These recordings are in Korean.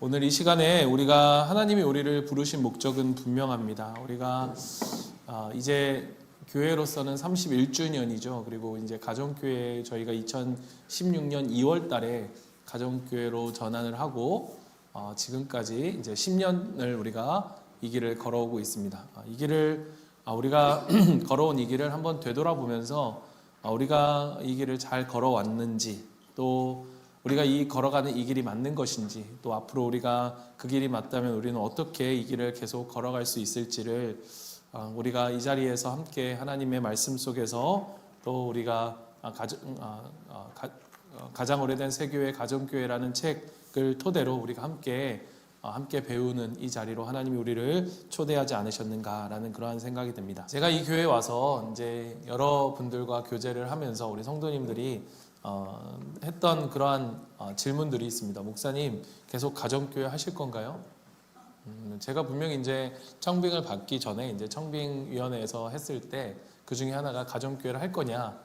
오늘 이 시간에 우리가 하나님이 우리를 부르신 목적은 분명합니다. 우리가 이제 교회로서는 31주년이죠. 그리고 이제 가정교회 저희가 2016년 2월 달에 가정교회로 전환을 하고 지금까지 이제 10년을 우리가 이 길을 걸어오고 있습니다. 이 길을 우리가 걸어온 이 길을 한번 되돌아보면서 우리가 이 길을 잘 걸어왔는지, 또 우리가 이 걸어가는 이 길이 맞는 것인지, 또 앞으로 우리가 그 길이 맞다면 우리는 어떻게 이 길을 계속 걸어갈 수 있을지를 우리가 이 자리에서 함께 하나님의 말씀 속에서, 또 우리가 가장 오래된 세교회 가정교회라는 책을 토대로 우리가 함께 배우는 이 자리로 하나님이 우리를 초대하지 않으셨는가라는 그러한 생각이 듭니다. 제가 이 교회에 와서 이제 여러분들과 교제를 하면서 우리 성도님들이 했던 그러한 질문들이 있습니다. 목사님, 계속 가정교회 하실 건가요? 제가 분명히 이제 청빙을 받기 전에 이제 청빙위원회에서 했을 때 그 중에 하나가 가정교회를 할 거냐.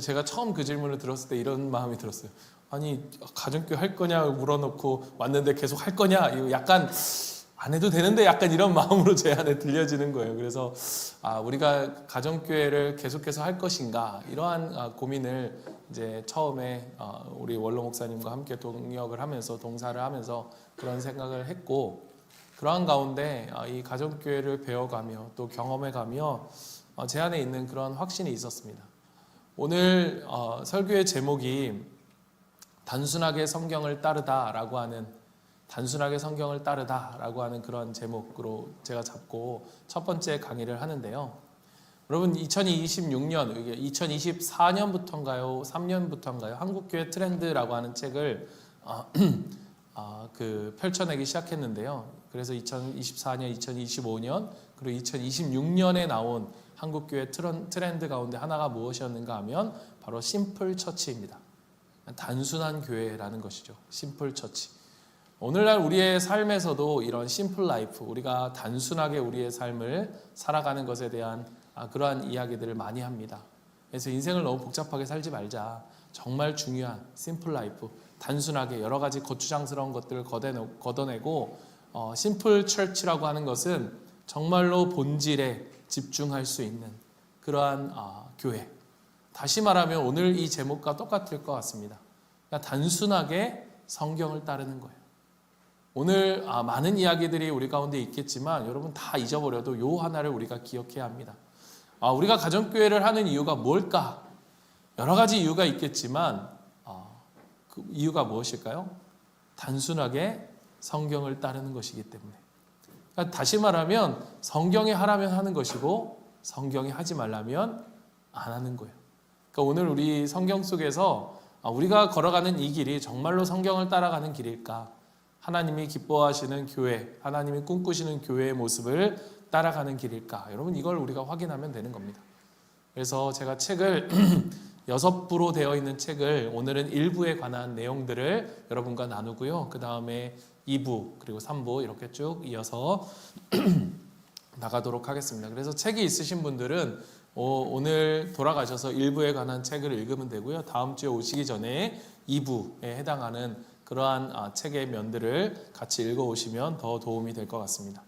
제가 처음 그 질문을 들었을 때 이런 마음이 들었어요. 아니, 가정교회 할 거냐 물어놓고 왔는데 계속 할 거냐. 이거 약간 안 해도 되는데 약간 이런 마음으로 제 안에 들려지는 거예요. 그래서 우리가 가정교회를 계속해서 할 것인가, 이러한 고민을 이제 처음에 우리 원로 목사님과 함께 동역을 하면서 동사를 하면서 그런 생각을 했고, 그러한 가운데 이 가정교회를 배워가며 또 경험해가며 제 안에 있는 그런 확신이 있었습니다. 오늘 설교의 제목이 단순하게 성경을 따르다라고 하는 그런 제목으로 제가 잡고 첫 번째 강의를 하는데요. 여러분, 2026년, 2024년부터인가요? 3년부터인가요? 한국교회 트렌드라고 하는 책을 펼쳐내기 시작했는데요. 그래서 2024년, 2025년, 그리고 2026년에 나온 한국교회 트렌드 가운데 하나가 무엇이었는가 하면 바로 심플 처치입니다. 단순한 교회라는 것이죠. 심플 처치. 오늘날 우리의 삶에서도 이런 심플 라이프, 우리가 단순하게 우리의 삶을 살아가는 것에 대한 그러한 이야기들을 많이 합니다. 그래서 인생을 너무 복잡하게 살지 말자. 정말 중요한 심플 라이프, 단순하게 여러 가지 거추장스러운 것들을 걷어내고 심플 처치라고 하는 것은 정말로 본질에 집중할 수 있는 그러한 교회. 다시 말하면 오늘 이 제목과 똑같을 것 같습니다. 그러니까 단순하게 성경을 따르는 거예요. 오늘 많은 이야기들이 우리 가운데 있겠지만 여러분 다 잊어버려도 요 하나를 우리가 기억해야 합니다. 우리가 가정교회를 하는 이유가 뭘까? 여러 가지 이유가 있겠지만 그 이유가 무엇일까요? 단순하게 성경을 따르는 것이기 때문에. 그러니까 다시 말하면 성경이 하라면 하는 것이고 성경이 하지 말라면 안 하는 거예요. 그러니까 오늘 우리 성경 속에서 우리가 걸어가는 이 길이 정말로 성경을 따라가는 길일까? 하나님이 기뻐하시는 교회, 하나님이 꿈꾸시는 교회의 모습을 따라가는 길일까? 여러분, 이걸 우리가 확인하면 되는 겁니다. 그래서 제가 책을 6부로 되어 있는 책을 오늘은 1부에 관한 내용들을 여러분과 나누고요. 그 다음에 2부 그리고 3부 이렇게 쭉 이어서 나가도록 하겠습니다. 그래서 책이 있으신 분들은 오늘 돌아가셔서 1부에 관한 책을 읽으면 되고요. 다음 주에 오시기 전에 2부에 해당하는 그러한 책의 면들을 같이 읽어오시면 더 도움이 될 것 같습니다.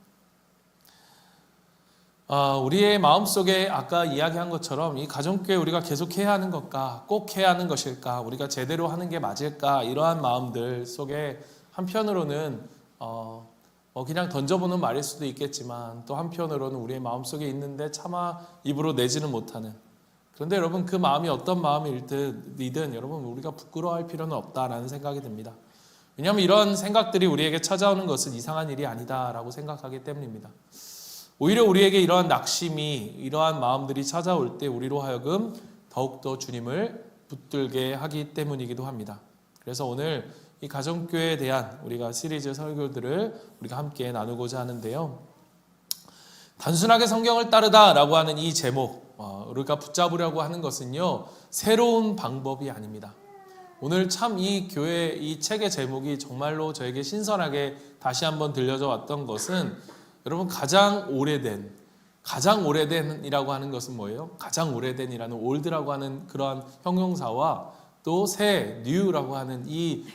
우리의 마음속에 아까 이야기한 것처럼 이 가정교회 우리가 계속 해야 하는 것과 꼭 해야 하는 것일까? 우리가 제대로 하는 게 맞을까? 이러한 마음들 속에 한편으로는 그냥 던져보는 말일 수도 있겠지만 또 한편으로는 우리의 마음속에 있는데 차마 입으로 내지는 못하는, 그런데 여러분 그 마음이 어떤 마음이든 여러분 우리가 부끄러워할 필요는 없다라는 생각이 듭니다. 왜냐하면 이런 생각들이 우리에게 찾아오는 것은 이상한 일이 아니다라고 생각하기 때문입니다. 오히려 우리에게 이러한 낙심이, 이러한 마음들이 찾아올 때 우리로 하여금 더욱더 주님을 붙들게 하기 때문이기도 합니다. 그래서 오늘 이 가정교회에 대한 우리가 시리즈 설교들을 우리가 함께 나누고자 하는데요. 단순하게 성경을 따르다라고 하는 이 제목, 우리가 붙잡으려고 하는 것은요, 새로운 방법이 아닙니다. 오늘 참 이 교회, 이 책의 제목이 정말로 저에게 신선하게 다시 한번 들려져 왔던 것은, 여러분 가장 오래된이라고 하는 것은 뭐예요? 가장 오래된이라는 올드라고 하는 그러한 형용사와 또 새, new라고 하는 이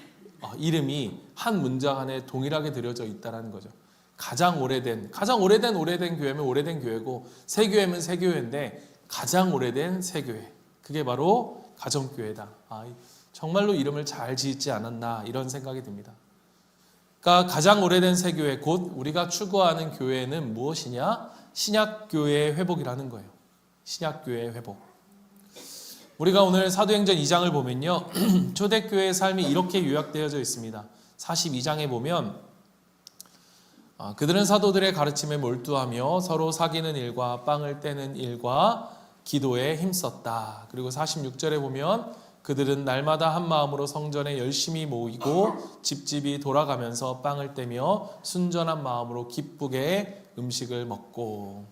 이름이 한 문장 안에 동일하게 들여져 있다는 거죠. 가장 오래된 교회면 오래된 교회고 새 교회면 새 교회인데 가장 오래된 새 교회, 그게 바로 가정교회다. 정말로 이름을 잘 지었지 않았나 이런 생각이 듭니다. 그러니까 가장 오래된 새 교회, 곧 우리가 추구하는 교회는 무엇이냐? 신약교회의 회복이라는 거예요. 신약교회의 회복. 우리가 오늘 사도행전 2장을 보면요, 초대교회의 삶이 이렇게 요약되어져 있습니다. 42장에 보면 그들은 사도들의 가르침에 몰두하며 서로 사귀는 일과 빵을 떼는 일과 기도에 힘썼다. 그리고 46절에 보면 그들은 날마다 한 마음으로 성전에 열심히 모이고 집집이 돌아가면서 빵을 떼며 순전한 마음으로 기쁘게 음식을 먹고.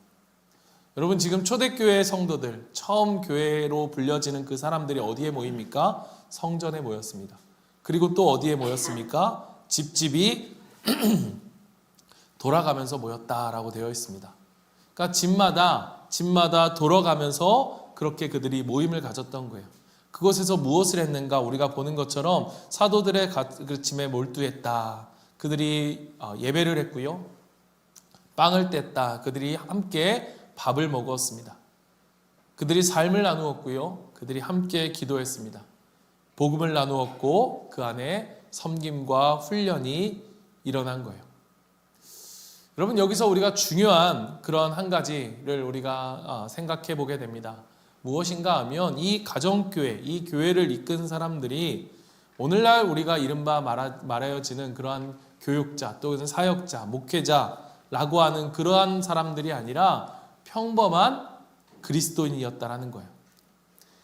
여러분, 지금 초대교회의 성도들, 처음 교회로 불려지는 그 사람들이 어디에 모입니까? 성전에 모였습니다. 그리고 또 어디에 모였습니까? 집집이 돌아가면서 모였다라고 되어 있습니다. 그러니까 집마다 돌아가면서 그렇게 그들이 모임을 가졌던 거예요. 그곳에서 무엇을 했는가? 우리가 보는 것처럼 사도들의 가르침에 몰두했다. 그들이 예배를 했고요. 빵을 뗐다. 그들이 함께 밥을 먹었습니다. 그들이 삶을 나누었고요. 그들이 함께 기도했습니다. 복음을 나누었고 그 안에 섬김과 훈련이 일어난 거예요. 여러분, 여기서 우리가 중요한 그런 한 가지를 우리가 생각해 보게 됩니다. 무엇인가 하면 이 가정교회, 이 교회를 이끈 사람들이 오늘날 우리가 이른바 말하여지는 그러한 교육자 또는 사역자, 목회자라고 하는 그러한 사람들이 아니라 평범한 그리스도인이었다라는 거예요.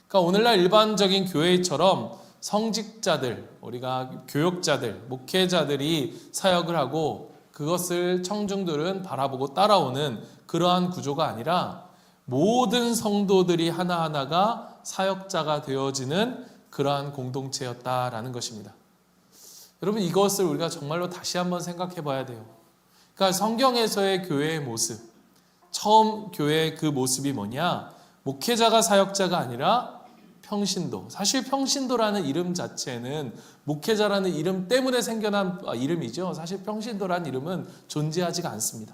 그러니까 오늘날 일반적인 교회처럼 성직자들, 우리가 교육자들, 목회자들이 사역을 하고 그것을 청중들은 바라보고 따라오는 그러한 구조가 아니라 모든 성도들이 하나하나가 사역자가 되어지는 그러한 공동체였다라는 것입니다. 여러분, 이것을 우리가 정말로 다시 한번 생각해 봐야 돼요. 그러니까 성경에서의 교회의 모습, 처음 교회의 그 모습이 뭐냐? 목회자가 사역자가 아니라 평신도. 사실 평신도라는 이름 자체는 목회자라는 이름 때문에 생겨난 이름이죠. 사실 평신도라는 이름은 존재하지가 않습니다.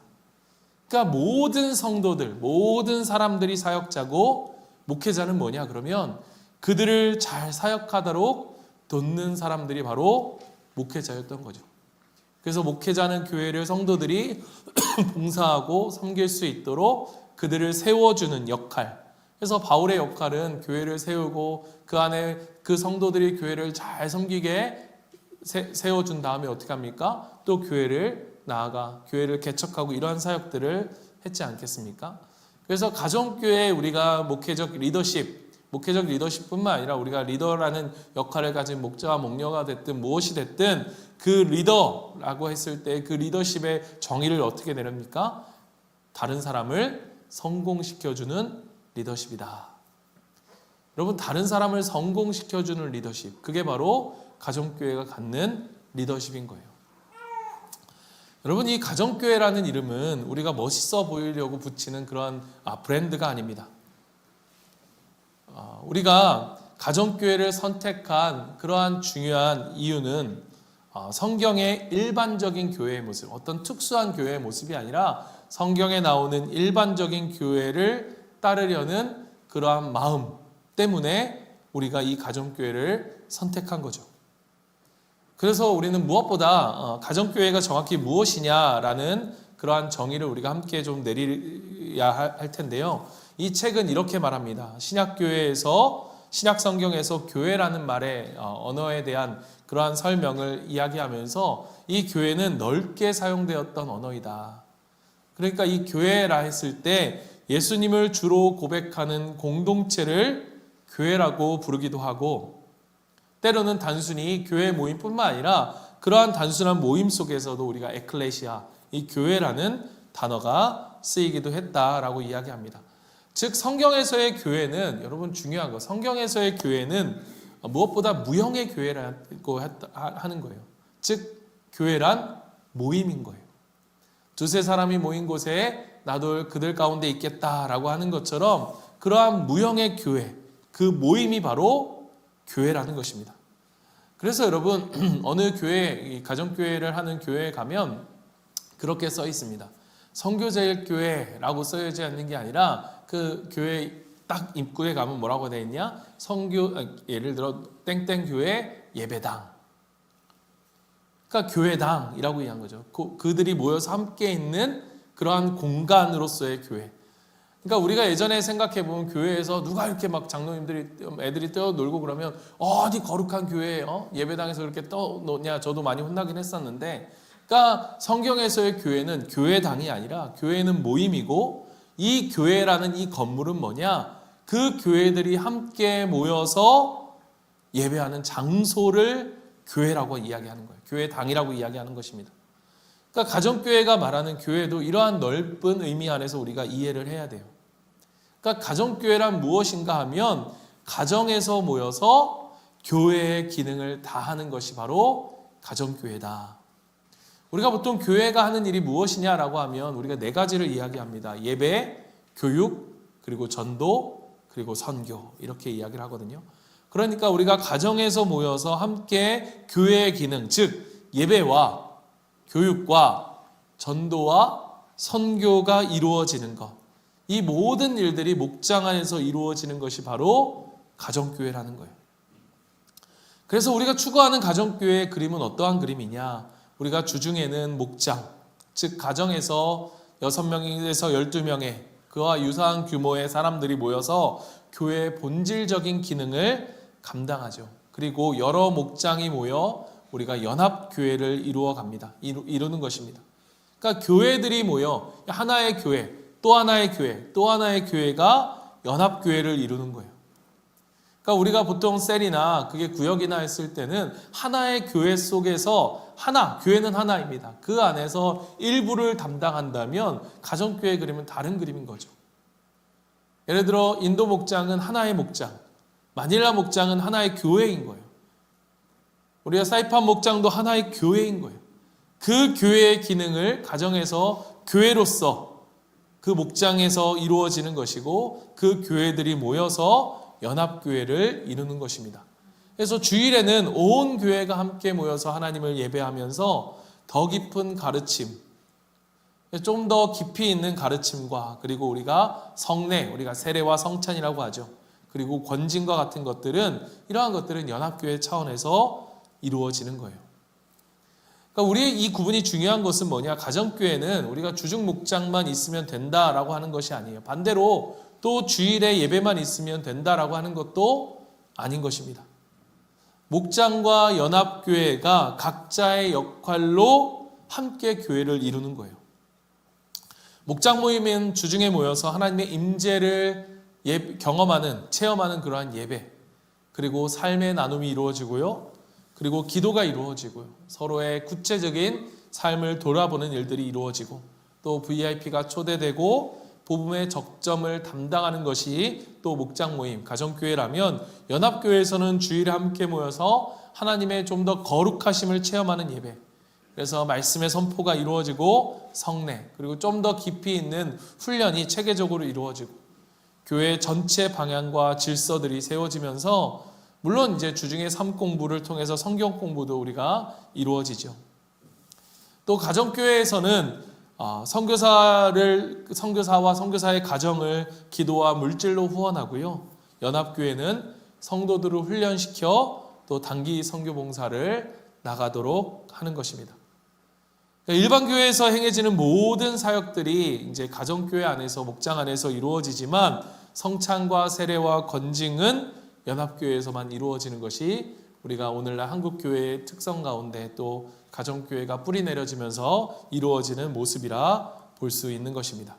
그러니까 모든 성도들, 모든 사람들이 사역자고 목회자는 뭐냐? 그러면 그들을 잘 사역하도록 돕는 사람들이 바로 목회자였던 거죠. 그래서 목회자는 교회를 성도들이 봉사하고 섬길 수 있도록 그들을 세워주는 역할. 그래서 바울의 역할은 교회를 세우고 그 안에 그 성도들이 교회를 잘 섬기게 세워준 다음에 어떻게 합니까? 또 교회를 나아가 교회를 개척하고 이러한 사역들을 했지 않겠습니까? 그래서 가정교회에 우리가 목회적 리더십뿐만 아니라 우리가 리더라는 역할을 가진 목자와 목녀가 됐든 무엇이 됐든 그 리더라고 했을 때 그 리더십의 정의를 어떻게 내립니까? 다른 사람을 성공시켜주는 리더십이다. 여러분, 다른 사람을 성공시켜주는 리더십, 그게 바로 가정교회가 갖는 리더십인 거예요. 여러분, 이 가정교회라는 이름은 우리가 멋있어 보이려고 붙이는 그런 브랜드가 아닙니다. 우리가 가정교회를 선택한 그러한 중요한 이유는 성경의 일반적인 교회의 모습, 어떤 특수한 교회의 모습이 아니라 성경에 나오는 일반적인 교회를 따르려는 그러한 마음 때문에 우리가 이 가정교회를 선택한 거죠. 그래서 우리는 무엇보다 가정교회가 정확히 무엇이냐라는 그러한 정의를 우리가 함께 좀 내려야 할 텐데요. 이 책은 이렇게 말합니다. 신약성경에서 교회라는 말의 언어에 대한 그러한 설명을 이야기하면서 이 교회는 넓게 사용되었던 언어이다. 그러니까 이 교회라 했을 때 예수님을 주로 고백하는 공동체를 교회라고 부르기도 하고, 때로는 단순히 교회 모임뿐만 아니라 그러한 단순한 모임 속에서도 우리가 에클레시아, 이 교회라는 단어가 쓰이기도 했다라고 이야기합니다. 즉 성경에서의 교회는, 여러분 중요한 거, 성경에서의 교회는 무엇보다 무형의 교회라고 하는 거예요. 즉 교회란 모임인 거예요. 두세 사람이 모인 곳에 나도 그들 가운데 있겠다라고 하는 것처럼 그러한 무형의 교회, 그 모임이 바로 교회라는 것입니다. 그래서 여러분 어느 교회, 가정교회를 하는 교회에 가면 그렇게 써 있습니다. 선교제일교회라고 써있지 않는 게 아니라 그 교회 딱 입구에 가면 뭐라고 되어 있냐? 예를 들어 땡땡 교회 예배당. 그러니까 교회당이라고 얘기한 거죠. 그들이 모여서 함께 있는 그러한 공간으로서의 교회. 그러니까 우리가 예전에 생각해 보면 교회에서 누가 이렇게 막 애들이 떠놀고 그러면 어디 거룩한 교회 예배당에서 그렇게 떠노냐, 저도 많이 혼나긴 했었는데, 그러니까 성경에서의 교회는 교회당이 아니라 교회는 모임이고, 이 교회라는 이 건물은 뭐냐? 그 교회들이 함께 모여서 예배하는 장소를 교회라고 이야기하는 거예요. 교회당이라고 이야기하는 것입니다. 그러니까 가정교회가 말하는 교회도 이러한 넓은 의미 안에서 우리가 이해를 해야 돼요. 그러니까 가정교회란 무엇인가 하면 가정에서 모여서 교회의 기능을 다하는 것이 바로 가정교회다. 우리가 보통 교회가 하는 일이 무엇이냐라고 하면 우리가 4가지를 이야기합니다. 예배, 교육, 그리고 전도, 그리고 선교, 이렇게 이야기를 하거든요. 그러니까 우리가 가정에서 모여서 함께 교회의 기능, 즉 예배와 교육과 전도와 선교가 이루어지는 것, 이 모든 일들이 목장 안에서 이루어지는 것이 바로 가정교회라는 거예요. 그래서 우리가 추구하는 가정교회의 그림은 어떠한 그림이냐? 우리가 주중에는 목장, 즉 가정에서 6명에서 12명의 그와 유사한 규모의 사람들이 모여서 교회의 본질적인 기능을 감당하죠. 그리고 여러 목장이 모여 우리가 연합교회를 이루는 것입니다. 그러니까 교회들이 모여 하나의 교회, 또 하나의 교회, 또 하나의 교회가 연합교회를 이루는 거예요. 그러니까 우리가 보통 셀이나 그게 구역이나 했을 때는 하나의 교회 속에서 교회는 하나입니다. 그 안에서 일부를 담당한다면 가정교회 그림은 다른 그림인 거죠. 예를 들어 인도 목장은 하나의 목장, 마닐라 목장은 하나의 교회인 거예요. 우리가 사이판 목장도 하나의 교회인 거예요. 그 교회의 기능을 가정에서 교회로서 그 목장에서 이루어지는 것이고, 그 교회들이 모여서 연합교회를 이루는 것입니다. 그래서 주일에는 온 교회가 함께 모여서 하나님을 예배하면서 더 깊은 가르침, 좀 더 깊이 있는 가르침과, 그리고 우리가 성례, 우리가 세례와 성찬이라고 하죠. 그리고 권징과 같은 것들은, 이러한 것들은 연합교회 차원에서 이루어지는 거예요. 그러니까 우리의 이 구분이 중요한 것은 뭐냐? 가정교회는 우리가 주중 목장만 있으면 된다라고 하는 것이 아니에요. 반대로 또 주일에 예배만 있으면 된다라고 하는 것도 아닌 것입니다. 목장과 연합교회가 각자의 역할로 함께 교회를 이루는 거예요. 목장 모임은 주중에 모여서 하나님의 임재를 체험하는 그러한 예배, 그리고 삶의 나눔이 이루어지고요. 그리고 기도가 이루어지고요. 서로의 구체적인 삶을 돌아보는 일들이 이루어지고, 또 VIP가 초대되고 복음의 적점을 담당하는 것이 또 목장 모임, 가정교회라면, 연합교회에서는 주일에 함께 모여서 하나님의 좀 더 거룩하심을 체험하는 예배, 그래서 말씀의 선포가 이루어지고 성례, 그리고 좀 더 깊이 있는 훈련이 체계적으로 이루어지고, 교회 전체 방향과 질서들이 세워지면서, 물론 이제 주중에 삶 공부를 통해서 성경 공부도 우리가 이루어지죠. 또 가정교회에서는 선교사와 선교사의 가정을 기도와 물질로 후원하고요. 연합교회는 성도들을 훈련시켜 또 단기 선교 봉사를 나가도록 하는 것입니다. 일반 교회에서 행해지는 모든 사역들이 이제 가정교회 안에서, 목장 안에서 이루어지지만, 성찬과 세례와 건징은 연합교회에서만 이루어지는 것이 우리가 오늘날 한국교회의 특성 가운데 또 가정교회가 뿌리 내려지면서 이루어지는 모습이라 볼 수 있는 것입니다.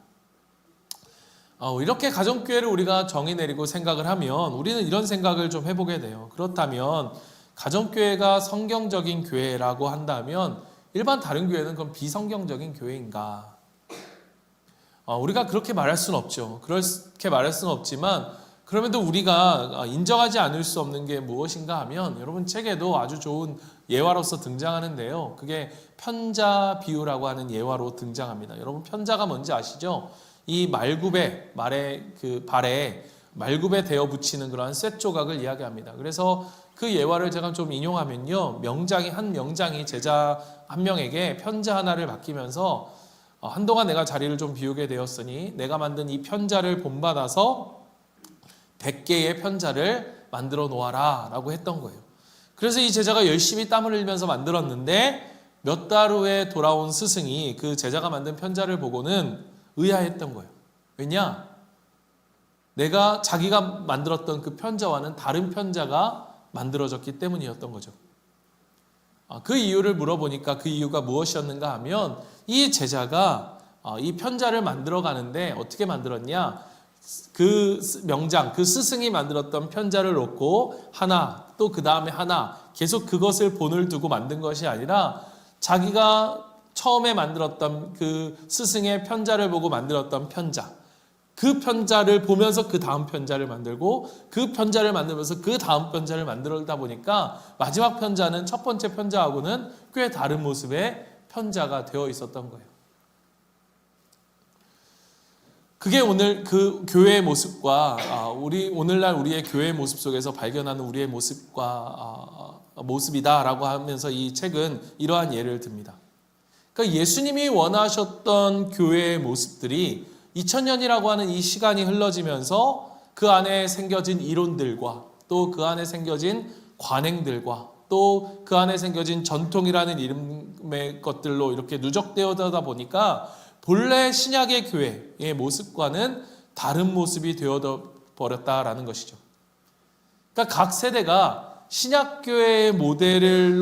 이렇게 가정교회를 우리가 정의 내리고 생각을 하면 우리는 이런 생각을 좀 해보게 돼요. 그렇다면 가정교회가 성경적인 교회라고 한다면 일반 다른 교회는 그럼 비성경적인 교회인가? 우리가 그렇게 말할 수는 없죠. 그렇게 말할 수는 없지만, 그럼에도 우리가 인정하지 않을 수 없는 게 무엇인가 하면, 여러분 책에도 아주 좋은 예화로서 등장하는데요. 그게 편자 비유라고 하는 예화로 등장합니다. 여러분 편자가 뭔지 아시죠? 이 말굽의 말의 그 발에 말굽에 대어 붙이는 그러한 쇠 조각을 이야기합니다. 그래서 그 예화를 제가 좀 인용하면요, 한 명장이 제자 한 명에게 편자 하나를 맡기면서 한동안 내가 자리를 좀 비우게 되었으니 내가 만든 이 편자를 본받아서 100개의 편자를 만들어 놓아라 라고 했던 거예요. 그래서 이 제자가 열심히 땀을 흘리면서 만들었는데 몇 달 후에 돌아온 스승이 그 제자가 만든 편자를 보고는 의아했던 거예요. 왜냐? 자기가 만들었던 그 편자와는 다른 편자가 만들어졌기 때문이었던 거죠. 그 이유를 물어보니까 그 이유가 무엇이었는가 하면 이 제자가 이 편자를 만들어 가는데 어떻게 만들었냐? 그 명장, 그 스승이 만들었던 편자를 놓고 하나, 또 그 다음에 하나, 계속 그것을 본을 두고 만든 것이 아니라 자기가 처음에 만들었던 그 스승의 편자를 보고 만들었던 편자, 그 편자를 보면서 그 다음 편자를 만들고 그 편자를 만들면서 그 다음 편자를 만들다 보니까 마지막 편자는 첫 번째 편자하고는 꽤 다른 모습의 편자가 되어 있었던 거예요. 그게 오늘 그 교회의 모습과 오늘날 우리의 교회의 모습 속에서 발견하는 우리의 모습이다라고 하면서 이 책은 이러한 예를 듭니다. 그러니까 예수님이 원하셨던 교회의 모습들이 2000년이라고 하는 이 시간이 흘러지면서 그 안에 생겨진 이론들과 또 그 안에 생겨진 관행들과 또 그 안에 생겨진 전통이라는 이름의 것들로 이렇게 누적되어다 보니까 본래 신약의 교회의 모습과는 다른 모습이 되어버렸다라는 것이죠. 그러니까 각 세대가 신약교회의 모델을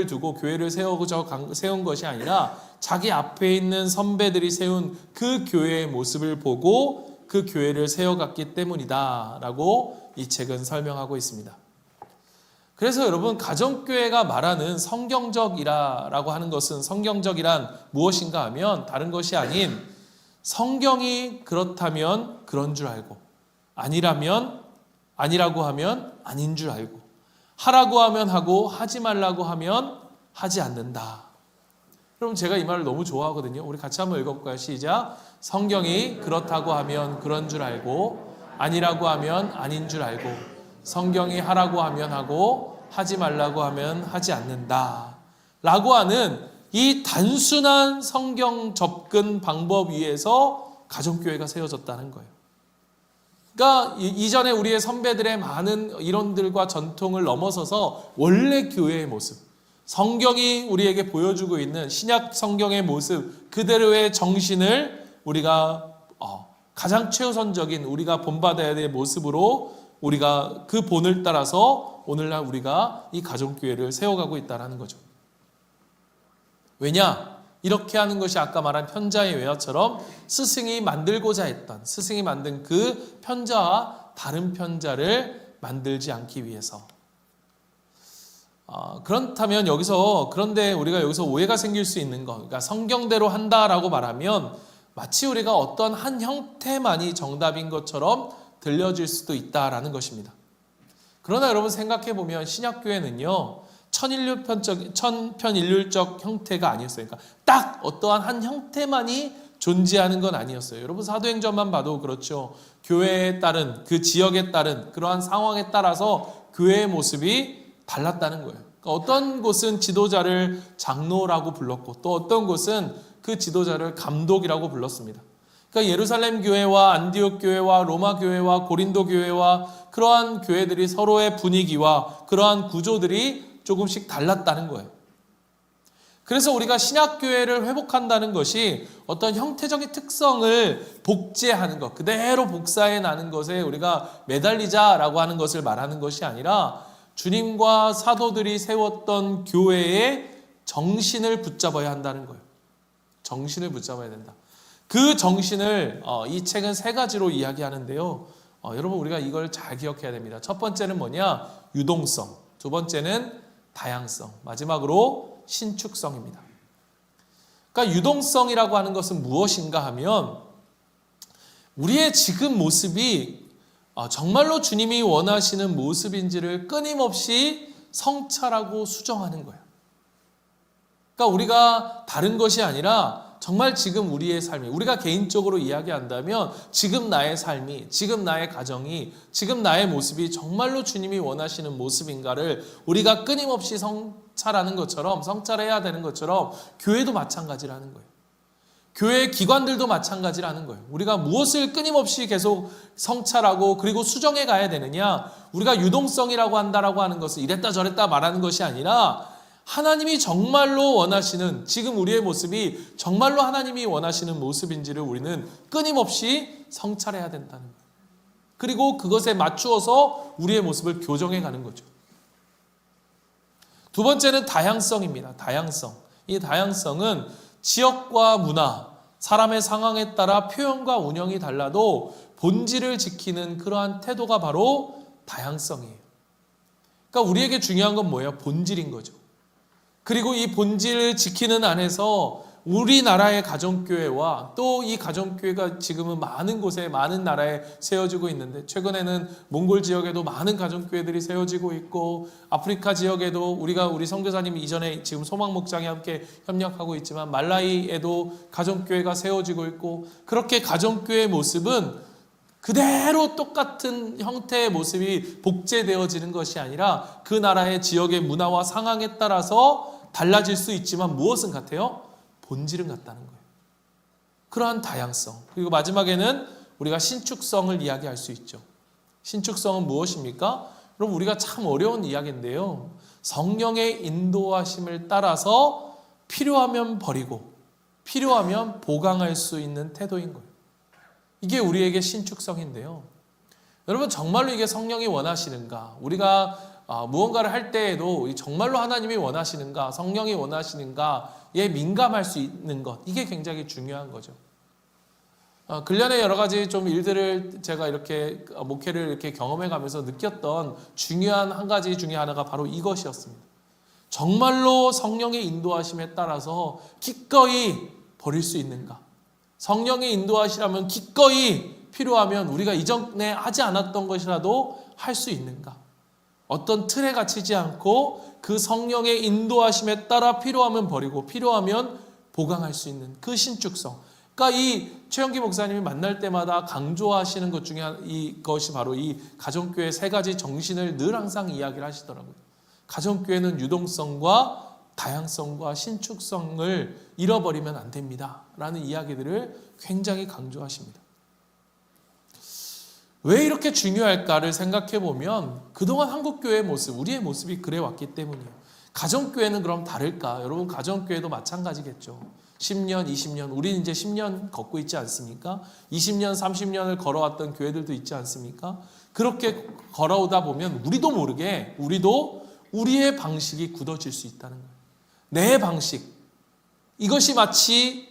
두고 교회를 세운 것이 아니라 자기 앞에 있는 선배들이 세운 그 교회의 모습을 보고 그 교회를 세워갔기 때문이다라고 이 책은 설명하고 있습니다. 그래서 여러분, 가정교회가 말하는 성경적이라고 하는 것은, 성경적이란 무엇인가 하면 다른 것이 아닌 성경이 그렇다면 그런 줄 알고 아니라고 하면 아닌 줄 알고 하라고 하면 하고 하지 말라고 하면 하지 않는다. 여러분, 제가 이 말을 너무 좋아하거든요. 우리 같이 한번 읽어볼까요? 시작. 성경이 그렇다고 하면 그런 줄 알고 아니라고 하면 아닌 줄 알고 성경이 하라고 하면 하고 하지 말라고 하면 하지 않는다 라고 하는 이 단순한 성경 접근 방법 위에서 가정교회가 세워졌다는 거예요. 그러니까 이전에 우리의 선배들의 많은 이론들과 전통을 넘어서서 원래 교회의 모습, 성경이 우리에게 보여주고 있는 신약 성경의 모습 그대로의 정신을 우리가 가장 최우선적인 우리가 본받아야 될 모습으로 우리가 그 본을 따라서 오늘날 우리가 이 가정교회를 세워가고 있다는 거죠. 왜냐? 이렇게 하는 것이 아까 말한 편자의 외화처럼 스승이 만들고자 했던, 스승이 만든 그 편자와 다른 편자를 만들지 않기 위해서. 그렇다면 그런데 우리가 여기서 오해가 생길 수 있는 것, 그러니까 성경대로 한다라고 말하면 마치 우리가 어떤 한 형태만이 정답인 것처럼 들려질 수도 있다라는 것입니다. 그러나 여러분, 생각해 보면 신약교회는요, 천편일률적 형태가 아니었어요. 그러니까 딱 어떠한 한 형태만이 존재하는 건 아니었어요. 여러분, 사도행전만 봐도 그렇죠. 교회에 따른, 그 지역에 따른 그러한 상황에 따라서 교회의 모습이 달랐다는 거예요. 그러니까 어떤 곳은 지도자를 장로라고 불렀고 또 어떤 곳은 그 지도자를 감독이라고 불렀습니다. 그러니까 예루살렘 교회와 안디옥 교회와 로마 교회와 고린도 교회와 그러한 교회들이 서로의 분위기와 그러한 구조들이 조금씩 달랐다는 거예요. 그래서 우리가 신약교회를 회복한다는 것이 어떤 형태적인 특성을 복제하는 것, 그대로 복사해 나는 것에 우리가 매달리자라고 하는 것을 말하는 것이 아니라 주님과 사도들이 세웠던 교회의 정신을 붙잡아야 한다는 거예요. 정신을 붙잡아야 된다. 그 정신을 이 책은 세 가지로 이야기하는데요. 여러분, 우리가 이걸 잘 기억해야 됩니다. 첫 번째는 뭐냐? 유동성. 두 번째는 다양성. 마지막으로 신축성입니다. 그러니까 유동성이라고 하는 것은 무엇인가 하면 우리의 지금 모습이 정말로 주님이 원하시는 모습인지를 끊임없이 성찰하고 수정하는 거예요. 그러니까 우리가 다른 것이 아니라 정말 지금 우리의 삶이, 우리가 개인적으로 이야기한다면 지금 나의 삶이, 지금 나의 가정이, 지금 나의 모습이 정말로 주님이 원하시는 모습인가를 우리가 끊임없이 성찰하는 것처럼, 성찰해야 되는 것처럼 교회도 마찬가지라는 거예요. 교회 기관들도 마찬가지라는 거예요. 우리가 무엇을 끊임없이 계속 성찰하고 그리고 수정해 가야 되느냐. 우리가 유동성이라고 한다라고 하는 것을 이랬다 저랬다 말하는 것이 아니라 하나님이 정말로 원하시는, 지금 우리의 모습이 정말로 하나님이 원하시는 모습인지를 우리는 끊임없이 성찰해야 된다는 거예요. 그리고 그것에 맞추어서 우리의 모습을 교정해 가는 거죠. 두 번째는 다양성입니다. 다양성. 이 다양성은 지역과 문화, 사람의 상황에 따라 표현과 운영이 달라도 본질을 지키는 그러한 태도가 바로 다양성이에요. 그러니까 우리에게 중요한 건 뭐예요? 본질인 거죠. 그리고 이 본질을 지키는 안에서 우리나라의 가정교회와 또 이 가정교회가 지금은 많은 곳에, 많은 나라에 세워지고 있는데, 최근에는 몽골 지역에도 많은 가정교회들이 세워지고 있고, 아프리카 지역에도 우리 선교사님이 이전에 지금 소망목장에 함께 협력하고 있지만 말라위에도 가정교회가 세워지고 있고, 그렇게 가정교회의 모습은 그대로 똑같은 형태의 모습이 복제되어지는 것이 아니라 그 나라의 지역의 문화와 상황에 따라서 달라질 수 있지만 무엇은 같아요? 본질은 같다는 거예요. 그러한 다양성. 그리고 마지막에는 우리가 신축성을 이야기할 수 있죠. 신축성은 무엇입니까? 여러분, 우리가 참 어려운 이야기인데요. 성령의 인도하심을 따라서 필요하면 버리고 필요하면 보강할 수 있는 태도인 거예요. 이게 우리에게 신축성인데요. 여러분, 정말로 이게 성령이 원하시는가? 우리가 무언가를 할 때에도 정말로 하나님이 원하시는가? 성령이 원하시는가에 민감할 수 있는 것. 이게 굉장히 중요한 거죠. 근련의 여러 가지 좀 일들을 제가 이렇게 목회를 이렇게 경험해 가면서 느꼈던 중요한 한 가지 중에 하나가 바로 이것이었습니다. 정말로 성령의 인도하심에 따라서 기꺼이 버릴 수 있는가? 성령의 인도하시라면 기꺼이 필요하면 우리가 이전에 하지 않았던 것이라도 할 수 있는가? 어떤 틀에 갇히지 않고 그 성령의 인도하심에 따라 필요하면 버리고 필요하면 보강할 수 있는 그 신축성. 그러니까 이 최영기 목사님이 만날 때마다 강조하시는 것 중에 이것이 바로 이 가정교회 세 가지 정신을 늘 항상 이야기를 하시더라고요. 가정교회는 유동성과 다양성과 신축성을 잃어버리면 안 됩니다. 라는 이야기들을 굉장히 강조하십니다. 왜 이렇게 중요할까를 생각해 보면 그동안 한국교회의 모습, 우리의 모습이 그래 왔기 때문이에요. 가정교회는 그럼 다를까? 여러분, 가정교회도 마찬가지겠죠. 10년, 20년, 우리는 이제 10년 걷고 있지 않습니까? 20년, 30년을 걸어왔던 교회들도 있지 않습니까? 그렇게 걸어오다 보면 우리도 모르게 우리도 우리의 방식이 굳어질 수 있다는 거예요. 내 방식, 이것이 마치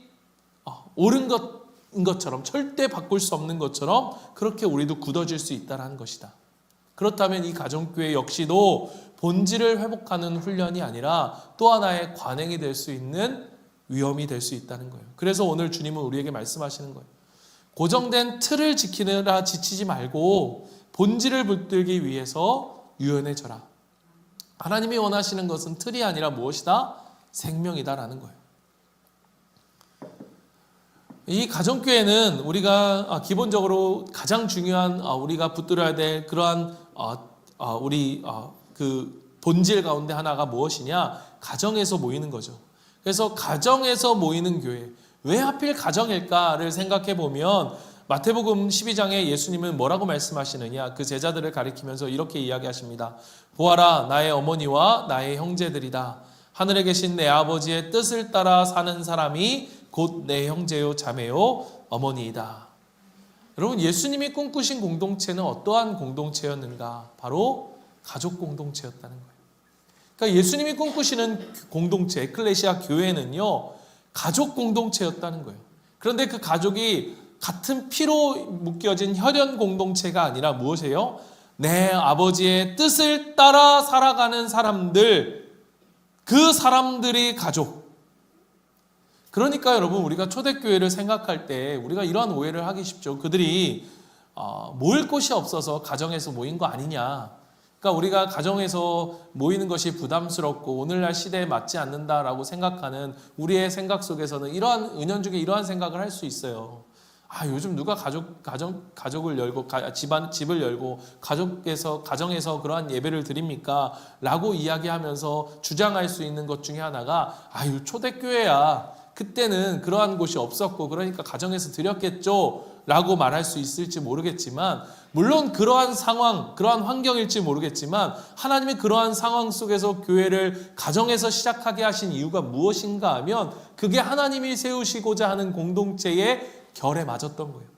옳은 것인 것처럼, 절대 바꿀 수 없는 것처럼 그렇게 우리도 굳어질 수 있다는 것이다. 그렇다면 이 가정교회 역시도 본질을 회복하는 훈련이 아니라 또 하나의 관행이 될 수 있는 위험이 될 수 있다는 거예요. 그래서 오늘 주님은 우리에게 말씀하시는 거예요. 고정된 틀을 지키느라 지치지 말고 본질을 붙들기 위해서 유연해져라. 하나님이 원하시는 것은 틀이 아니라 무엇이다? 생명이다라는 거예요. 이 가정교회는 우리가 기본적으로 가장 중요한 우리가 붙들어야 될 그러한 우리 그 본질 가운데 하나가 무엇이냐? 가정에서 모이는 거죠. 그래서 가정에서 모이는 교회, 왜 하필 가정일까를 생각해 보면 마태복음 12장에 예수님은 뭐라고 말씀하시느냐? 그 제자들을 가리키면서 이렇게 이야기하십니다. 보아라, 나의 어머니와 나의 형제들이다. 하늘에 계신 내 아버지의 뜻을 따라 사는 사람이 곧 내 형제요 자매요 어머니이다. 여러분, 예수님이 꿈꾸신 공동체는 어떠한 공동체였는가? 바로 가족 공동체였다는 거예요. 그러니까 예수님이 꿈꾸시는 공동체, 에클레시아 교회는요, 가족 공동체였다는 거예요. 그런데 그 가족이 같은 피로 묶여진 혈연 공동체가 아니라 무엇이에요? 내 아버지의 뜻을 따라 살아가는 사람들, 그 사람들이 가족. 그러니까 여러분, 우리가 초대교회를 생각할 때 우리가 이러한 오해를 하기 쉽죠. 그들이 모일 곳이 없어서 가정에서 모인 거 아니냐. 그러니까 우리가 가정에서 모이는 것이 부담스럽고 오늘날 시대에 맞지 않는다라고 생각하는 우리의 생각 속에서는 이러한 은연중에 이러한 생각을 할 수 있어요. 요즘 누가 가족을 열고 집을 열고 가정에서 그러한 예배를 드립니까? 라고 이야기하면서 주장할 수 있는 것 중에 하나가 초대교회야. 그때는 그러한 곳이 없었고 그러니까 가정에서 드렸겠죠? 라고 말할 수 있을지 모르겠지만, 물론 그러한 상황, 그러한 환경일지 모르겠지만 하나님이 그러한 상황 속에서 교회를 가정에서 시작하게 하신 이유가 무엇인가 하면 그게 하나님이 세우시고자 하는 공동체의 결에 맞았던 거예요.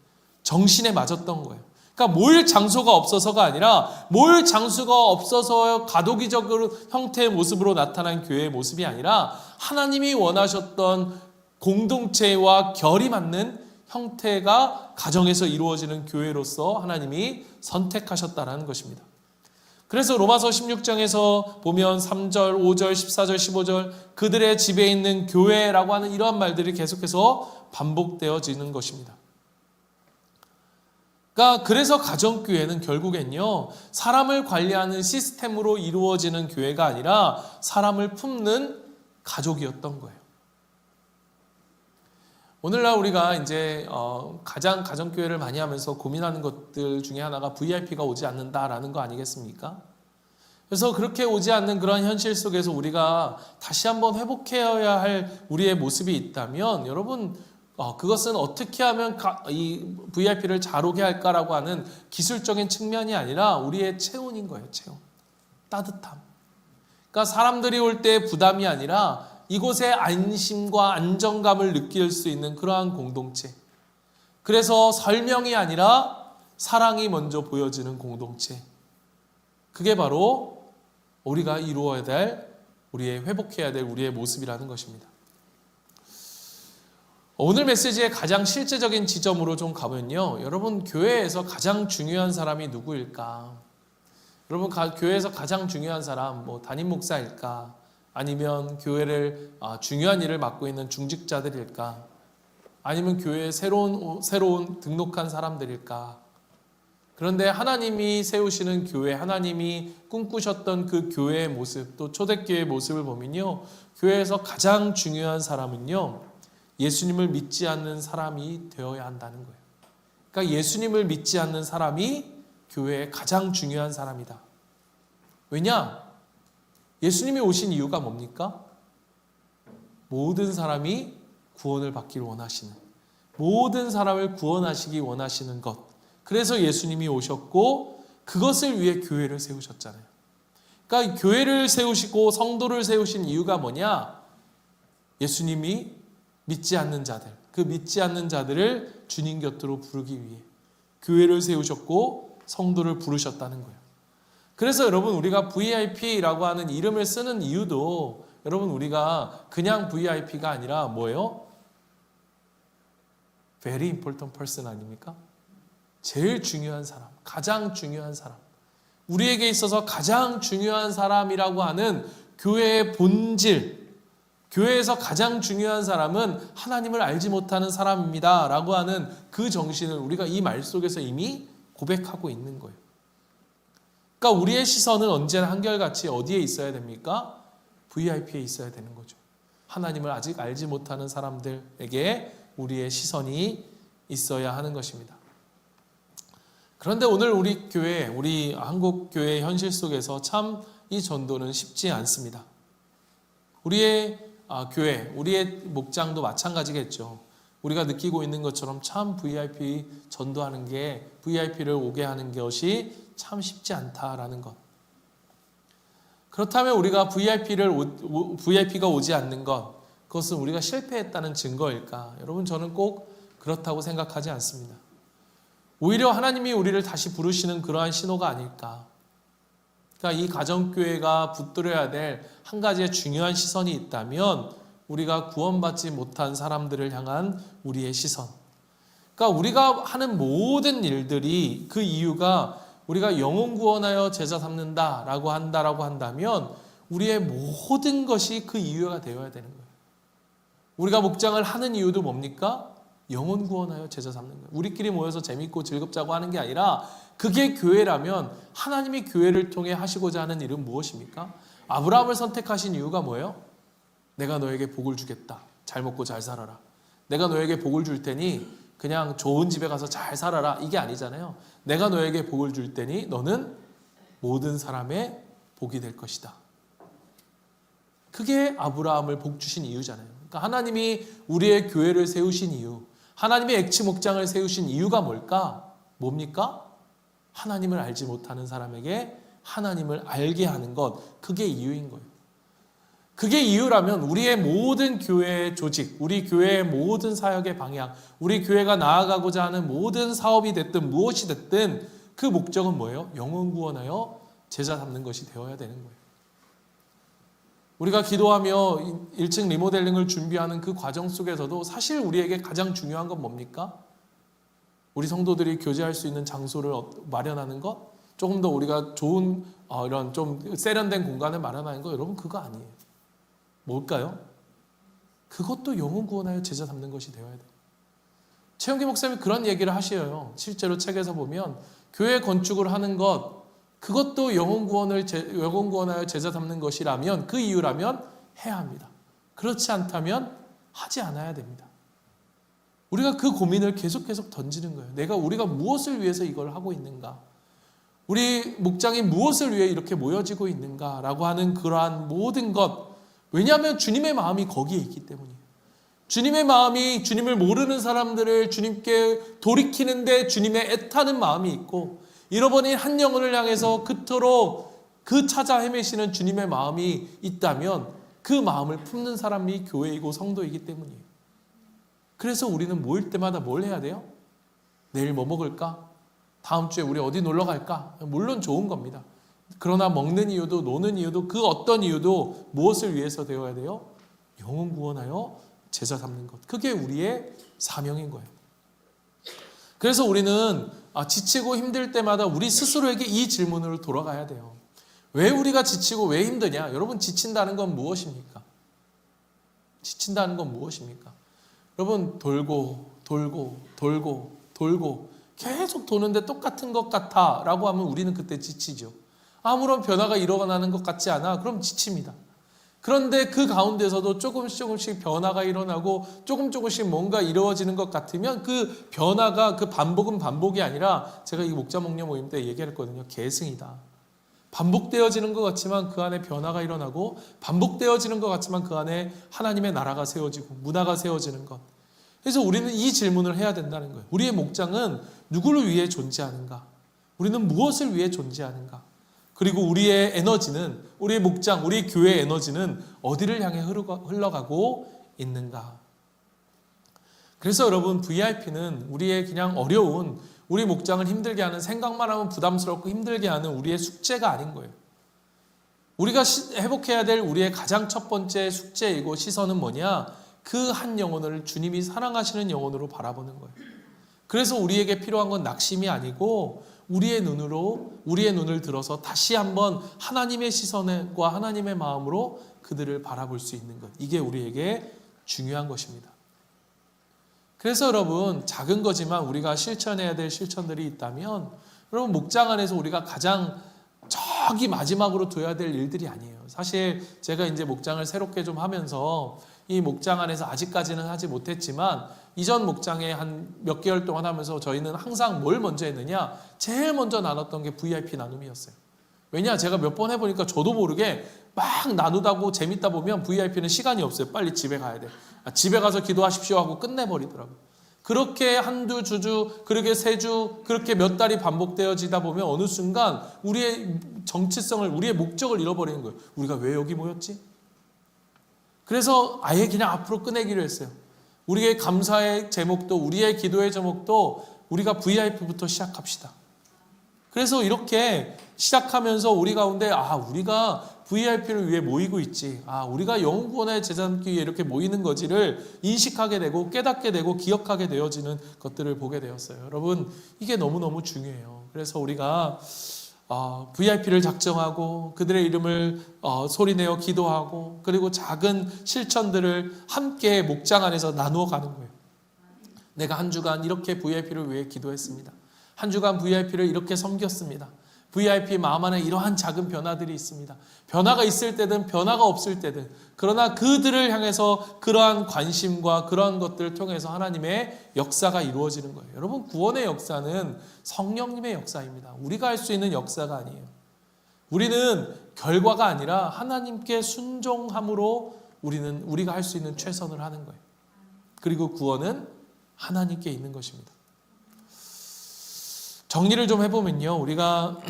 정신에 맞았던 거예요. 그러니까 모일 장소가 없어서가 아니라 모일 장소가 없어서 가도기적으로 형태의 모습으로 나타난 교회의 모습이 아니라 하나님이 원하셨던 공동체와 결이 맞는 형태가 가정에서 이루어지는 교회로서 하나님이 선택하셨다라는 것입니다. 그래서 로마서 16장에서 보면 3절, 5절, 14절, 15절 그들의 집에 있는 교회라고 하는 이러한 말들이 계속해서 반복되어지는 것입니다. 그래서 가정교회는 결국엔요, 사람을 관리하는 시스템으로 이루어지는 교회가 아니라 사람을 품는 가족이었던 거예요. 오늘날 우리가 이제 가장 가정교회를 많이 하면서 고민하는 것들 중에 하나가 VIP가 오지 않는다라는 거 아니겠습니까? 그래서 그렇게 오지 않는 그런 현실 속에서 우리가 다시 한번 회복해야 할 우리의 모습이 있다면 여러분, 그것은 어떻게 하면 이 VIP를 잘 오게 할까라고 하는 기술적인 측면이 아니라 우리의 체온인 거예요. 체온. 따뜻함. 그러니까 사람들이 올 때 부담이 아니라 이곳에 안심과 안정감을 느낄 수 있는 그러한 공동체. 그래서 설명이 아니라 사랑이 먼저 보여지는 공동체. 그게 바로 우리가 이루어야 될, 회복해야 될 우리의 모습이라는 것입니다. 오늘 메시지의 가장 실제적인 지점으로 좀 가면요, 여러분, 교회에서 가장 중요한 사람이 누구일까? 여러분, 교회에서 가장 중요한 사람, 담임 목사일까? 아니면 교회를 중요한 일을 맡고 있는 중직자들일까? 아니면 교회에 새로운 등록한 사람들일까? 그런데 하나님이 세우시는 교회, 하나님이 꿈꾸셨던 그 교회의 모습, 또 초대교회의 모습을 보면요, 교회에서 가장 중요한 사람은요, 예수님을 믿지 않는 사람이 되어야 한다는 거예요. 그러니까 예수님을 믿지 않는 사람이 교회의 가장 중요한 사람이다. 왜냐? 예수님이 오신 이유가 뭡니까? 모든 사람이 구원을 받기를 원하시는, 모든 사람을 구원하시기 원하시는 것. 그래서 예수님이 오셨고 그것을 위해 교회를 세우셨잖아요. 그러니까 교회를 세우시고 성도를 세우신 이유가 뭐냐? 예수님이 믿지 않는 자들, 그 믿지 않는 자들을 주님 곁으로 부르기 위해 교회를 세우셨고 성도를 부르셨다는 거예요. 그래서 여러분, 우리가 VIP라고 하는 이름을 쓰는 이유도 여러분, 우리가 그냥 VIP가 아니라 뭐예요? Very important person 아닙니까? 제일 중요한 사람, 가장 중요한 사람, 우리에게 있어서 가장 중요한 사람이라고 하는 교회의 본질, 교회에서 가장 중요한 사람은 하나님을 알지 못하는 사람입니다 라고 하는 그 정신을 우리가 이 말 속에서 이미 고백하고 있는 거예요. 그러니까 우리의 시선은 언제나 한결같이 어디에 있어야 됩니까? VIP에 있어야 되는 거죠. 하나님을 아직 알지 못하는 사람들에게 우리의 시선이 있어야 하는 것입니다. 그런데 오늘 우리 교회, 우리 한국 교회의 현실 속에서 참 이 전도는 쉽지 않습니다. 우리의 교회, 우리의 목장도 마찬가지겠죠. 우리가 느끼고 있는 것처럼 참 VIP 전도하는 게, VIP를 오게 하는 것이 참 쉽지 않다라는 것. 그렇다면 우리가 VIP가 오지 않는 것, 그것은 우리가 실패했다는 증거일까? 여러분, 저는 꼭 그렇다고 생각하지 않습니다. 오히려 하나님이 우리를 다시 부르시는 그러한 신호가 아닐까? 그러니까 이 가정교회가 붙들어야 될 한 가지의 중요한 시선이 있다면 우리가 구원받지 못한 사람들을 향한 우리의 시선. 그러니까 우리가 하는 모든 일들이 그 이유가 우리가 영혼 구원하여 제자 삼는다라고 한다면 우리의 모든 것이 그 이유가 되어야 되는 거예요. 우리가 목장을 하는 이유도 뭡니까? 영혼 구원하여 제자 삼는 거예요. 우리끼리 모여서 재밌고 즐겁자고 하는 게 아니라 그게 교회라면 하나님이 교회를 통해 하시고자 하는 일은 무엇입니까? 아브라함을 선택하신 이유가 뭐예요? 내가 너에게 복을 주겠다. 잘 먹고 잘 살아라. 내가 너에게 복을 줄 테니 그냥 좋은 집에 가서 잘 살아라. 이게 아니잖아요. 내가 너에게 복을 줄 테니 너는 모든 사람의 복이 될 것이다. 그게 아브라함을 복 주신 이유잖아요. 그러니까 하나님이 우리의 교회를 세우신 이유, 하나님의 액치 목장을 세우신 이유가 뭘까? 뭡니까? 하나님을 알지 못하는 사람에게 하나님을 알게 하는 것, 그게 이유인 거예요. 그게 이유라면 우리의 모든 교회의 조직, 우리 교회의 모든 사역의 방향, 우리 교회가 나아가고자 하는 모든 사업이 됐든 무엇이 됐든 그 목적은 뭐예요? 영혼 구원하여 제자 삼는 것이 되어야 되는 거예요. 우리가 기도하며 1층 리모델링을 준비하는 그 과정 속에서도 사실 우리에게 가장 중요한 건 뭡니까? 우리 성도들이 교제할 수 있는 장소를 마련하는 것? 조금 더 우리가 좋은 이런 좀 세련된 공간을 마련하는 거? 여러분 그거 아니에요. 뭘까요? 그것도 영혼 구원하여 제자 삼는 것이 되어야 돼요. 최영기 목사님이 그런 얘기를 하셔요. 실제로 책에서 보면 교회 건축을 하는 것, 그것도 영혼 구원하여 제자 삼는 것이라면, 그 이유라면 해야 합니다. 그렇지 않다면 하지 않아야 됩니다. 우리가 그 고민을 계속 던지는 거예요. 우리가 무엇을 위해서 이걸 하고 있는가? 우리 목장이 무엇을 위해 이렇게 모여지고 있는가라고 하는 그러한 모든 것. 왜냐하면 주님의 마음이 거기에 있기 때문이에요. 주님의 마음이 주님을 모르는 사람들을 주님께 돌이키는데 주님의 애타는 마음이 있고, 잃어버린 한 영혼을 향해서 그토록 그 찾아 헤매시는 주님의 마음이 있다면 그 마음을 품는 사람이 교회이고 성도이기 때문이에요. 그래서 우리는 모일 때마다 뭘 해야 돼요? 내일 뭐 먹을까? 다음 주에 우리 어디 놀러 갈까? 물론 좋은 겁니다. 그러나 먹는 이유도 노는 이유도 그 어떤 이유도 무엇을 위해서 되어야 돼요? 영혼 구원하여 제자 삼는 것. 그게 우리의 사명인 거예요. 그래서 우리는 지치고 힘들 때마다 우리 스스로에게 이 질문으로 돌아가야 돼요. 왜 우리가 지치고 왜 힘드냐? 여러분, 지친다는 건 무엇입니까? 지친다는 건 무엇입니까? 여러분, 돌고 계속 도는데 똑같은 것 같아 라고 하면 우리는 그때 지치죠. 아무런 변화가 일어나는 것 같지 않아? 그럼 지칩니다. 그런데 그 가운데서도 조금씩 변화가 일어나고 조금씩 뭔가 이루어지는 것 같으면 그 변화가, 그 반복은 반복이 아니라, 제가 이 목자 목녀 모임 때 얘기했거든요. 계승이다. 반복되어지는 것 같지만 그 안에 변화가 일어나고, 반복되어지는 것 같지만 그 안에 하나님의 나라가 세워지고 문화가 세워지는 것. 그래서 우리는 이 질문을 해야 된다는 거예요. 우리의 목장은 누구를 위해 존재하는가? 우리는 무엇을 위해 존재하는가? 그리고 우리의 에너지는, 우리의 목장, 우리 교회의 에너지는 어디를 향해 흘러가고 있는가? 그래서 여러분, VIP는 우리의 그냥 어려운, 우리 목장을 힘들게 하는, 생각만 하면 부담스럽고 힘들게 하는 우리의 숙제가 아닌 거예요. 우리가 회복해야 될 우리의 가장 첫 번째 숙제이고 시선은 뭐냐? 그 한 영혼을 주님이 사랑하시는 영혼으로 바라보는 거예요. 그래서 우리에게 필요한 건 낙심이 아니고 우리의 눈을 들어서 다시 한번 하나님의 시선과 하나님의 마음으로 그들을 바라볼 수 있는 것. 이게 우리에게 중요한 것입니다. 그래서 여러분, 작은 거지만 우리가 실천해야 될 실천들이 있다면, 여러분, 목장 안에서 우리가 가장 저기 마지막으로 둬야 될 일들이 아니에요. 사실 제가 이제 목장을 새롭게 좀 하면서 이 목장 안에서 아직까지는 하지 못했지만, 이전 목장에 한 몇 개월 동안 하면서 저희는 항상 뭘 먼저 했느냐? 제일 먼저 나눴던 게 VIP 나눔이었어요. 왜냐? 제가 몇 번 해보니까 저도 모르게 막 나누다고 재밌다 보면 VIP는 시간이 없어요. 빨리 집에 가야 돼. 집에 가서 기도하십시오 하고 끝내버리더라고요. 그렇게 한두 주, 그렇게 세 주, 그렇게 몇 달이 반복되어지다 보면 어느 순간 우리의 정체성을, 우리의 목적을 잃어버리는 거예요. 우리가 왜 여기 모였지? 그래서 아예 그냥 앞으로 꺼내기로 했어요. 우리의 감사의 제목도, 우리의 기도의 제목도 우리가 VIP부터 시작합시다. 그래서 이렇게 시작하면서 우리 가운데 우리가 VIP를 위해 모이고 있지, 우리가 영혼 구원의 제자 삼기 위해 이렇게 모이는 거지를 인식하게 되고 깨닫게 되고 기억하게 되어지는 것들을 보게 되었어요. 여러분, 이게 너무너무 중요해요. 그래서 우리가 VIP를 작정하고 그들의 이름을 소리내어 기도하고, 그리고 작은 실천들을 함께 목장 안에서 나누어 가는 거예요. 내가 한 주간 이렇게 VIP를 위해 기도했습니다. 한 주간 VIP를 이렇게 섬겼습니다. VIP 마음 안에 이러한 작은 변화들이 있습니다. 변화가 있을 때든 변화가 없을 때든, 그러나 그들을 향해서 그러한 관심과 그러한 것들을 통해서 하나님의 역사가 이루어지는 거예요. 여러분, 구원의 역사는 성령님의 역사입니다. 우리가 할 수 있는 역사가 아니에요. 우리는 결과가 아니라 하나님께 순종함으로 우리가 할 수 있는 최선을 하는 거예요. 그리고 구원은 하나님께 있는 것입니다. 정리를 좀 해보면요, 우리가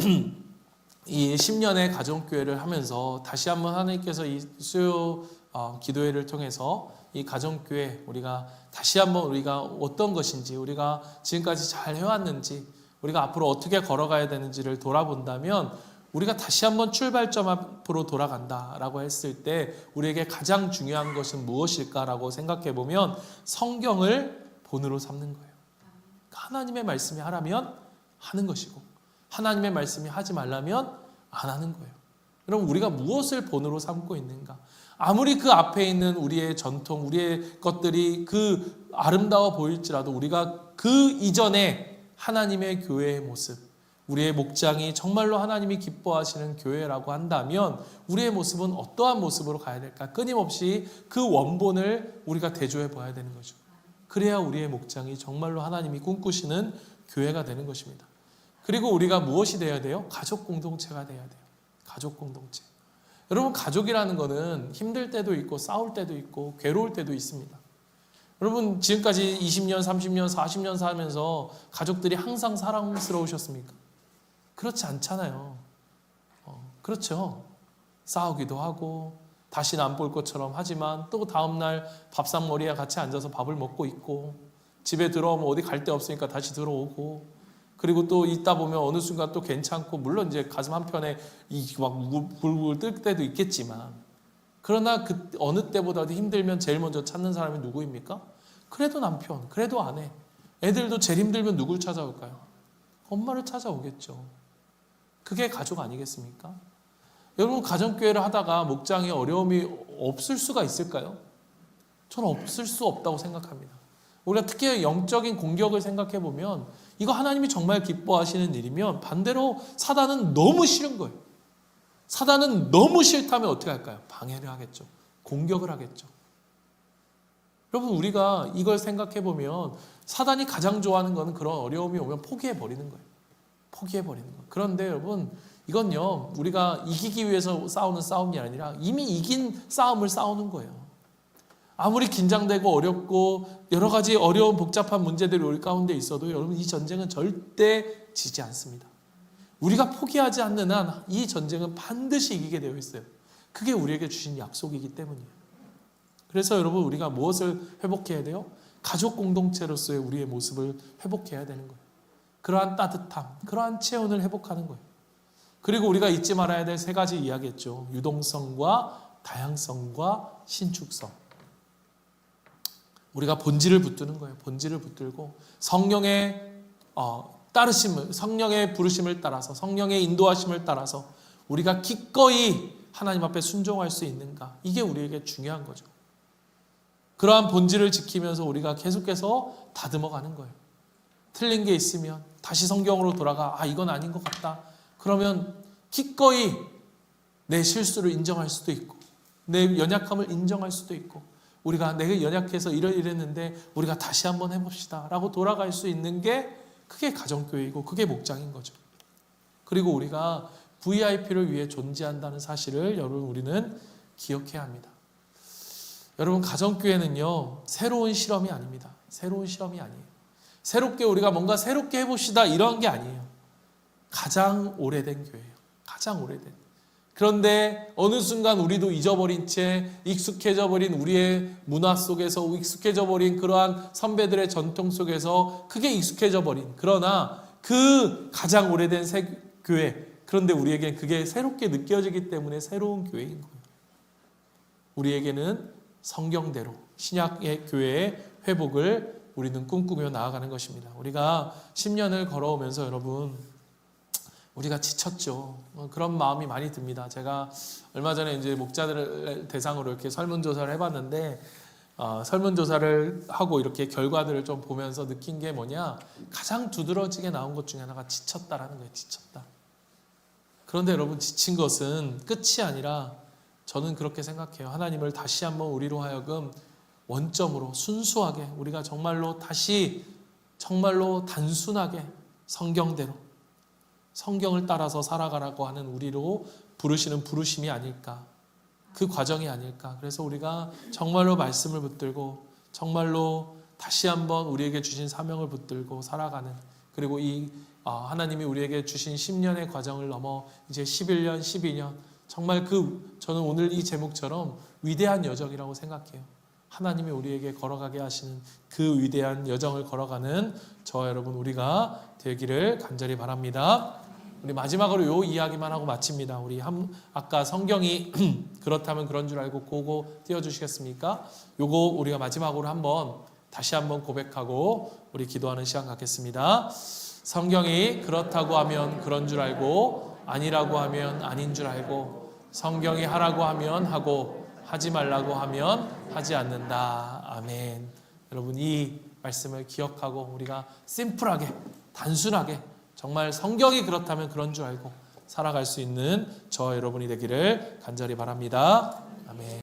이 10년의 가정교회를 하면서 다시 한번 하나님께서 이 수요 기도회를 통해서 이 가정교회, 우리가 다시 한번 우리가 어떤 것인지, 우리가 지금까지 잘 해왔는지, 우리가 앞으로 어떻게 걸어가야 되는지를 돌아본다면, 우리가 다시 한번 출발점 앞으로 돌아간다라고 했을 때 우리에게 가장 중요한 것은 무엇일까라고 생각해 보면 성경을 본으로 삼는 거예요. 하나님의 말씀이 하라면 하는 것이고, 하나님의 말씀이 하지 말라면 안 하는 거예요. 여러분, 우리가 무엇을 본으로 삼고 있는가? 아무리 그 앞에 있는 우리의 전통, 우리의 것들이 그 아름다워 보일지라도 우리가 그 이전에 하나님의 교회의 모습, 우리의 목장이 정말로 하나님이 기뻐하시는 교회라고 한다면 우리의 모습은 어떠한 모습으로 가야 될까? 끊임없이 그 원본을 우리가 대조해 봐야 되는 거죠. 그래야 우리의 목장이 정말로 하나님이 꿈꾸시는 교회가 되는 것입니다. 그리고 우리가 무엇이 되어야 돼요? 가족 공동체가 되어야 돼요. 가족 공동체. 여러분, 가족이라는 거는 힘들 때도 있고 싸울 때도 있고 괴로울 때도 있습니다. 여러분, 지금까지 20년, 30년, 40년 살면서 가족들이 항상 사랑스러우셨습니까? 그렇지 않잖아요. 그렇죠. 싸우기도 하고 다시는 안 볼 것처럼 하지만 또 다음날 밥상머리에 같이 앉아서 밥을 먹고 있고, 집에 들어오면 어디 갈 데 없으니까 다시 들어오고, 그리고 또 있다 보면 어느 순간 또 괜찮고, 물론 이제 가슴 한편에 막 불불 뜰 때도 있겠지만, 그러나 그 어느 때보다도 힘들면 제일 먼저 찾는 사람이 누구입니까? 그래도 남편, 그래도 아내. 애들도 제일 힘들면 누굴 찾아올까요? 엄마를 찾아오겠죠. 그게 가족 아니겠습니까? 여러분, 가정교회를 하다가 목장에 어려움이 없을 수가 있을까요? 저는 없을 수 없다고 생각합니다. 우리가 특히 영적인 공격을 생각해 보면 이거 하나님이 정말 기뻐하시는 일이면 반대로 사단은 너무 싫은 거예요. 사단은 너무 싫다면 어떻게 할까요? 방해를 하겠죠. 공격을 하겠죠. 여러분, 우리가 이걸 생각해 보면 사단이 가장 좋아하는 것은 그런 어려움이 오면 포기해 버리는 거예요. 포기해 버리는 거예요. 그런데 여러분, 이건요, 우리가 이기기 위해서 싸우는 싸움이 아니라 이미 이긴 싸움을 싸우는 거예요. 아무리 긴장되고 어렵고 여러 가지 어려운 복잡한 문제들이 우리 가운데 있어도 여러분, 이 전쟁은 절대 지지 않습니다. 우리가 포기하지 않는 한 이 전쟁은 반드시 이기게 되어 있어요. 그게 우리에게 주신 약속이기 때문이에요. 그래서 여러분, 우리가 무엇을 회복해야 돼요? 가족 공동체로서의 우리의 모습을 회복해야 되는 거예요. 그러한 따뜻함, 그러한 체온을 회복하는 거예요. 그리고 우리가 잊지 말아야 될 세 가지 이야기했죠. 유동성과 다양성과 신축성. 우리가 본질을 붙드는 거예요. 본질을 붙들고 성령의 따르심을, 성령의 부르심을 따라서, 성령의 인도하심을 따라서 우리가 기꺼이 하나님 앞에 순종할 수 있는가? 이게 우리에게 중요한 거죠. 그러한 본질을 지키면서 우리가 계속해서 다듬어 가는 거예요. 틀린 게 있으면 다시 성경으로 돌아가, 이건 아닌 것 같다. 그러면 기꺼이 내 실수를 인정할 수도 있고, 내 연약함을 인정할 수도 있고, 우리가 내가 연약해서 이랬는데 우리가 다시 한번 해봅시다 라고 돌아갈 수 있는 게, 그게 가정교회이고 그게 목장인 거죠. 그리고 우리가 VIP를 위해 존재한다는 사실을 여러분, 우리는 기억해야 합니다. 여러분, 가정교회는요, 새로운 실험이 아닙니다. 새로운 실험이 아니에요. 새롭게 우리가 뭔가 새롭게 해봅시다 이런 게 아니에요. 가장 오래된 교회예요. 가장 오래된. 그런데 어느 순간 우리도 잊어버린 채 익숙해져 버린 우리의 문화 속에서, 익숙해져 버린 그러한 선배들의 전통 속에서 크게 익숙해져 버린, 그러나 그 가장 오래된 새 교회, 그런데 우리에게 그게 새롭게 느껴지기 때문에 새로운 교회인 거예요. 우리에게는 성경대로 신약의 교회의 회복을 우리는 꿈꾸며 나아가는 것입니다. 우리가 10년을 걸어오면서 여러분, 우리가 지쳤죠. 그런 마음이 많이 듭니다. 제가 얼마 전에 이제 목자들을 대상으로 이렇게 설문조사를 해봤는데, 설문조사를 하고 이렇게 결과들을 좀 보면서 느낀 게 뭐냐, 가장 두드러지게 나온 것 중에 하나가 지쳤다라는 거예요. 지쳤다. 그런데 여러분, 지친 것은 끝이 아니라 저는 그렇게 생각해요. 하나님을 다시 한번 우리로 하여금 원점으로 순수하게, 우리가 정말로 다시 정말로 단순하게 성경대로 성경을 따라서 살아가라고 하는 우리로 부르시는 부르심이 아닐까, 그 과정이 아닐까. 그래서 우리가 정말로 말씀을 붙들고 정말로 다시 한번 우리에게 주신 사명을 붙들고 살아가는, 그리고 이 하나님이 우리에게 주신 10년의 과정을 넘어 이제 11년, 12년, 정말 저는 오늘 이 제목처럼 위대한 여정이라고 생각해요. 하나님이 우리에게 걸어가게 하시는 그 위대한 여정을 걸어가는 저와 여러분 우리가 되기를 간절히 바랍니다. 우리 마지막으로 이 이야기만 하고 마칩니다. 우리 아까 성경이 그렇다면 그런 줄 알고 그거 띄워주시겠습니까? 요거 우리가 마지막으로 다시 한번 고백하고 우리 기도하는 시간 갖겠습니다. 성경이 그렇다고 하면 그런 줄 알고, 아니라고 하면 아닌 줄 알고, 성경이 하라고 하면 하고, 하지 말라고 하면 하지 않는다. 아멘. 여러분, 이 말씀을 기억하고 우리가 심플하게, 단순하게, 정말 성경이 그렇다면 그런 줄 알고 살아갈 수 있는 저와 여러분이 되기를 간절히 바랍니다. 아멘.